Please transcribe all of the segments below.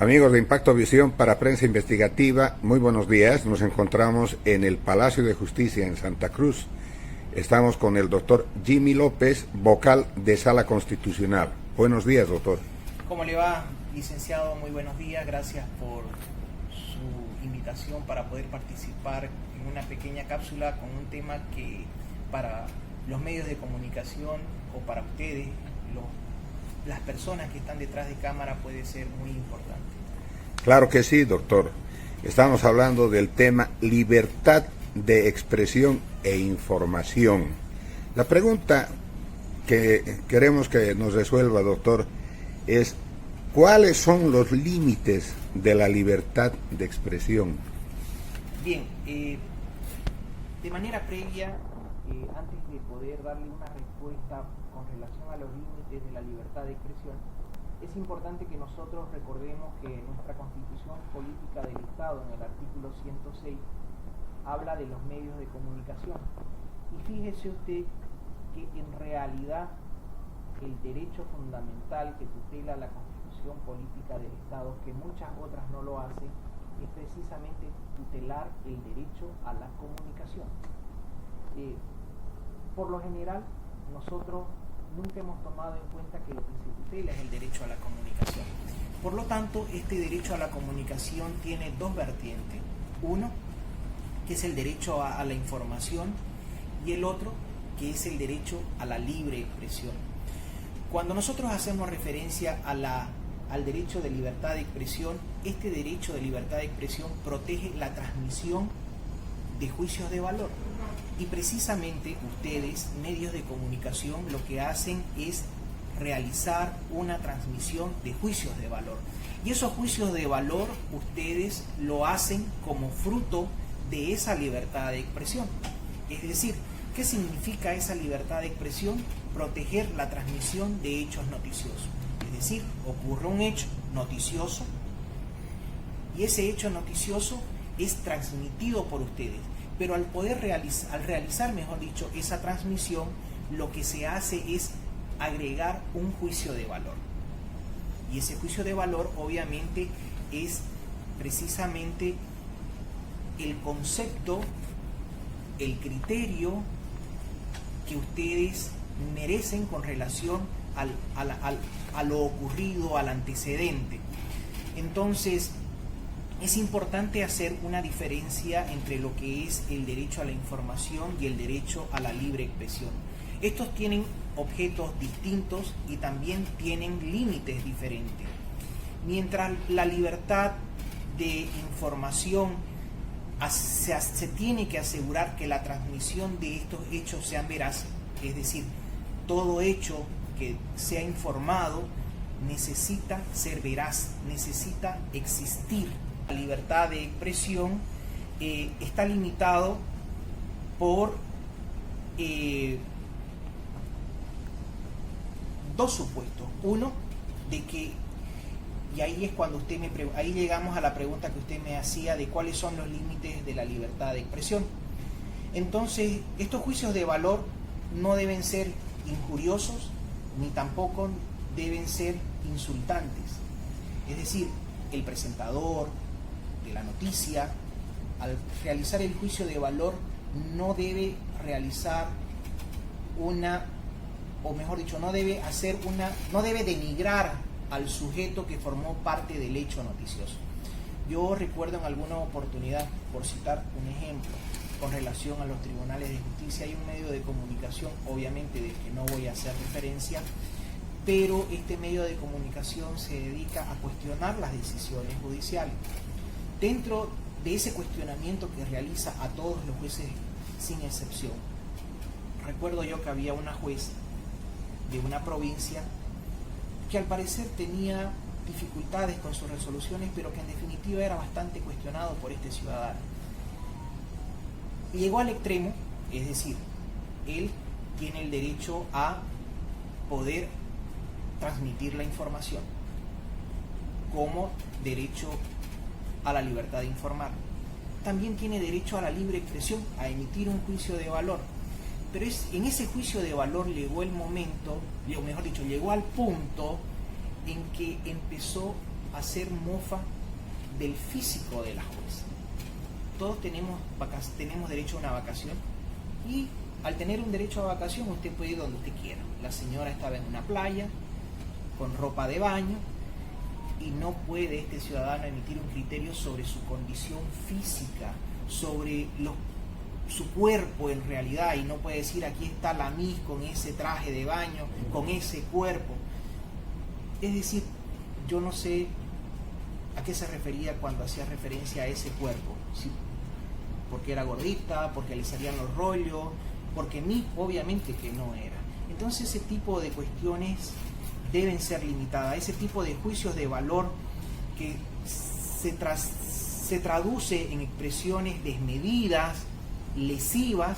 Amigos de Impacto Visión para Prensa Investigativa, muy buenos días. Nos encontramos en el Palacio de Justicia en Santa Cruz. Estamos con el doctor Jimmy López, vocal de Sala Constitucional. Buenos días, doctor. ¿Cómo le va, licenciado? Muy buenos días. Gracias por su invitación para poder participar en una pequeña cápsula con un tema que para los medios de comunicación o para ustedes, las personas que están detrás de cámara, puede ser muy importante. Claro que sí, doctor. Estamos hablando del tema libertad de expresión e información. La pregunta que queremos que nos resuelva, doctor, es ¿cuáles son los límites de la libertad de expresión? Bien, de manera previa, antes de poder darle una respuesta con relación a los límites de la libertad de expresión, es importante que nosotros recordemos que nuestra Constitución Política del Estado, en el artículo 106, habla de los medios de comunicación. Y fíjese usted que en realidad el derecho fundamental que tutela la Constitución Política del Estado, que muchas otras no lo hacen, es precisamente tutelar el derecho a la comunicación. Por lo general, nosotros nunca hemos tomado en cuenta que lo que se tutela es el derecho a la comunicación. Por lo tanto, este derecho a la comunicación tiene dos vertientes. Uno, que es el derecho a la información, y el otro, que es el derecho a la libre expresión. Cuando nosotros hacemos referencia al derecho de libertad de expresión, este derecho de libertad de expresión protege la transmisión de juicios de valor. Y precisamente ustedes, medios de comunicación, lo que hacen es realizar una transmisión de juicios de valor. Y esos juicios de valor ustedes lo hacen como fruto de esa libertad de expresión. Es decir, ¿qué significa esa libertad de expresión? Proteger la transmisión de hechos noticiosos. Es decir, ocurre un hecho noticioso y ese hecho noticioso es transmitido por ustedes. Pero al realizar, mejor dicho, esa transmisión, lo que se hace es agregar un juicio de valor. Y ese juicio de valor, obviamente, es precisamente el concepto, el criterio que ustedes merecen con relación a lo ocurrido, al antecedente. Entonces, es importante hacer una diferencia entre lo que es el derecho a la información y el derecho a la libre expresión. Estos tienen objetos distintos y también tienen límites diferentes. Mientras la libertad de información se tiene que asegurar que la transmisión de estos hechos sean veraces, es decir, todo hecho que sea informado necesita ser veraz, necesita existir. La libertad de expresión está limitado por dos supuestos. Uno, de que, y ahí es cuando ahí llegamos a la pregunta que usted me hacía de cuáles son los límites de la libertad de expresión. Entonces, estos juicios de valor no deben ser injuriosos ni tampoco deben ser insultantes. Es decir, el presentador de la noticia, al realizar el juicio de valor, no debe realizar no debe denigrar al sujeto que formó parte del hecho noticioso. Yo recuerdo en alguna oportunidad, por citar un ejemplo, con relación a los tribunales de justicia, hay un medio de comunicación, obviamente del que no voy a hacer referencia, pero este medio de comunicación se dedica a cuestionar las decisiones judiciales. Dentro de ese cuestionamiento que realiza a todos los jueces sin excepción, recuerdo yo que había una juez de una provincia que al parecer tenía dificultades con sus resoluciones, pero que en definitiva era bastante cuestionado por este ciudadano. Y llegó al extremo, es decir, él tiene el derecho a poder transmitir la información como derecho a la libertad de informar. También tiene derecho a la libre expresión, a emitir un juicio de valor. Pero en ese juicio de valor llegó el momento, o mejor dicho, llegó al punto en que empezó hacer mofa del físico de la jueza. Todos tenemos derecho a una vacación, y al tener un derecho a vacación usted puede ir donde usted quiera. La señora estaba en una playa con ropa de baño y no puede este ciudadano emitir un criterio sobre su condición física, sobre su cuerpo en realidad, y no puede decir aquí está la Miss con ese traje de baño, con ese cuerpo. Es decir, yo no sé a qué se refería cuando hacía referencia a ese cuerpo, ¿sí? Porque era gordita, porque le salían los rollos, porque Miss obviamente que no era. Entonces ese tipo de cuestiones deben ser limitadas, ese tipo de juicios de valor que se traduce en expresiones desmedidas, lesivas,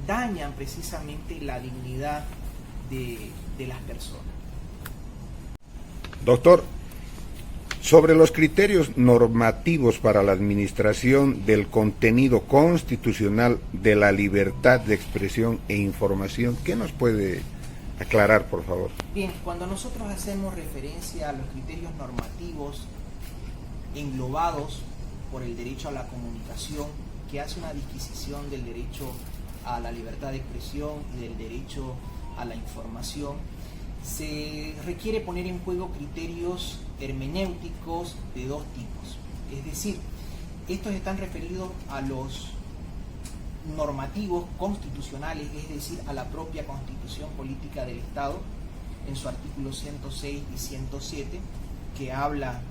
dañan precisamente la dignidad de las personas. Doctor, sobre los criterios normativos para la administración del contenido constitucional de la libertad de expresión e información, ¿qué nos puede aclarar, por favor? Bien, cuando nosotros hacemos referencia a los criterios normativos englobados por el derecho a la comunicación, que hace una disquisición del derecho a la libertad de expresión y del derecho a la información, se requiere poner en juego criterios hermenéuticos de dos tipos. Es decir, estos están referidos a los normativos constitucionales, es decir, a la propia Constitución Política del Estado, en su artículo 106 y 107, que habla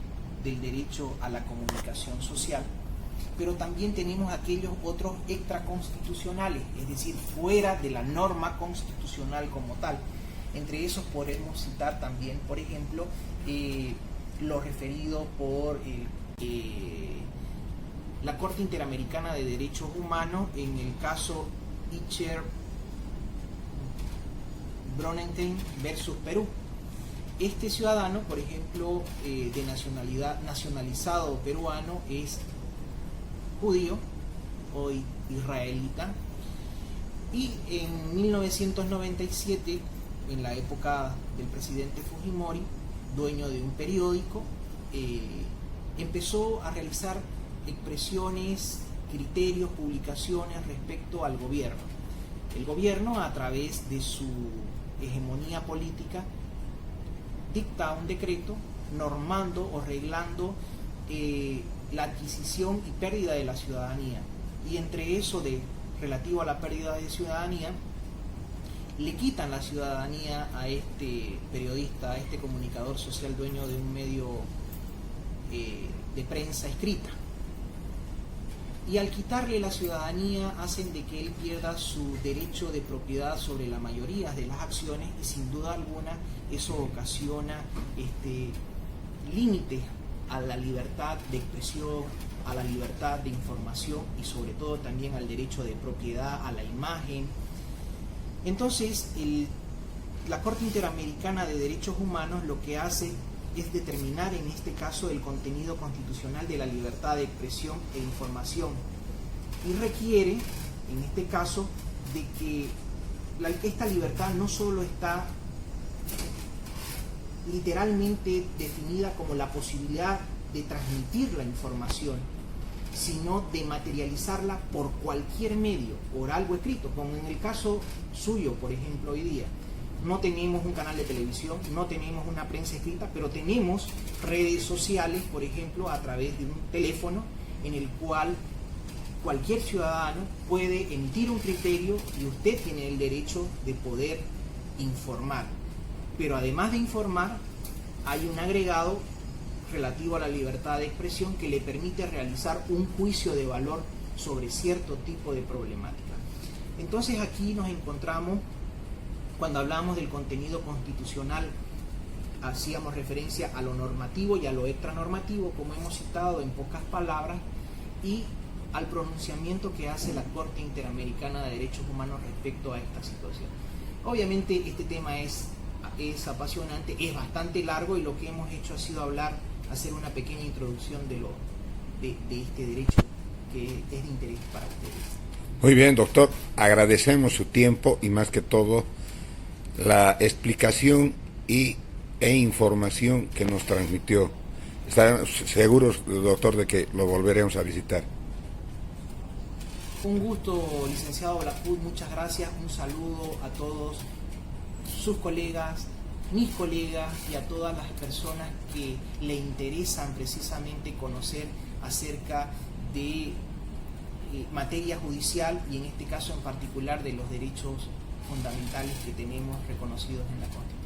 del derecho a la comunicación social. Pero también tenemos aquellos otros extraconstitucionales, es decir, fuera de la norma constitucional como tal. Entre esos podemos citar también, por ejemplo, lo referido por la Corte Interamericana de Derechos Humanos en el caso Icher Bronstein versus Perú. Este ciudadano, por ejemplo, de nacionalizado peruano, es judío o israelita, y en 1997, en la época del presidente Fujimori, dueño de un periódico, empezó a realizar expresiones, criterios, publicaciones respecto al gobierno. El gobierno, a través de su hegemonía política, dicta un decreto normando o reglando la adquisición y pérdida de la ciudadanía, y entre eso relativo a la pérdida de ciudadanía, le quitan la ciudadanía a este periodista, a este comunicador social dueño de un medio de prensa escrita. Y al quitarle la ciudadanía hacen de que él pierda su derecho de propiedad sobre la mayoría de las acciones, y sin duda alguna eso ocasiona límites a la libertad de expresión, a la libertad de información y sobre todo también al derecho de propiedad, a la imagen. Entonces, la Corte Interamericana de Derechos Humanos lo que hace es determinar en este caso el contenido constitucional de la libertad de expresión e información, y requiere, en este caso, de que esta libertad no solo está literalmente definida como la posibilidad de transmitir la información, sino de materializarla por cualquier medio, oral o escrito, como en el caso suyo, por ejemplo, hoy día. No tenemos un canal de televisión, no tenemos una prensa escrita, pero tenemos redes sociales, por ejemplo, a través de un teléfono, en el cual cualquier ciudadano puede emitir un criterio y usted tiene el derecho de poder informar. Pero además de informar, hay un agregado relativo a la libertad de expresión que le permite realizar un juicio de valor sobre cierto tipo de problemática. Entonces aquí nos encontramos, cuando hablamos del contenido constitucional, hacíamos referencia a lo normativo y a lo extranormativo, como hemos citado en pocas palabras, y al pronunciamiento que hace la Corte Interamericana de Derechos Humanos respecto a esta situación. Obviamente este tema es apasionante, es bastante largo, y lo que hemos hecho ha sido hacer una pequeña introducción de este derecho que es de interés para ustedes. Muy bien, doctor, agradecemos su tiempo y más que todo la explicación e información que nos transmitió. Estamos seguros, doctor, de que lo volveremos a visitar. Un gusto, licenciado Blackwood, muchas gracias. Un saludo a todos sus colegas, mis colegas y a todas las personas que le interesan precisamente conocer acerca de materia judicial y en este caso en particular de los derechos fundamentales que tenemos reconocidos en la Constitución.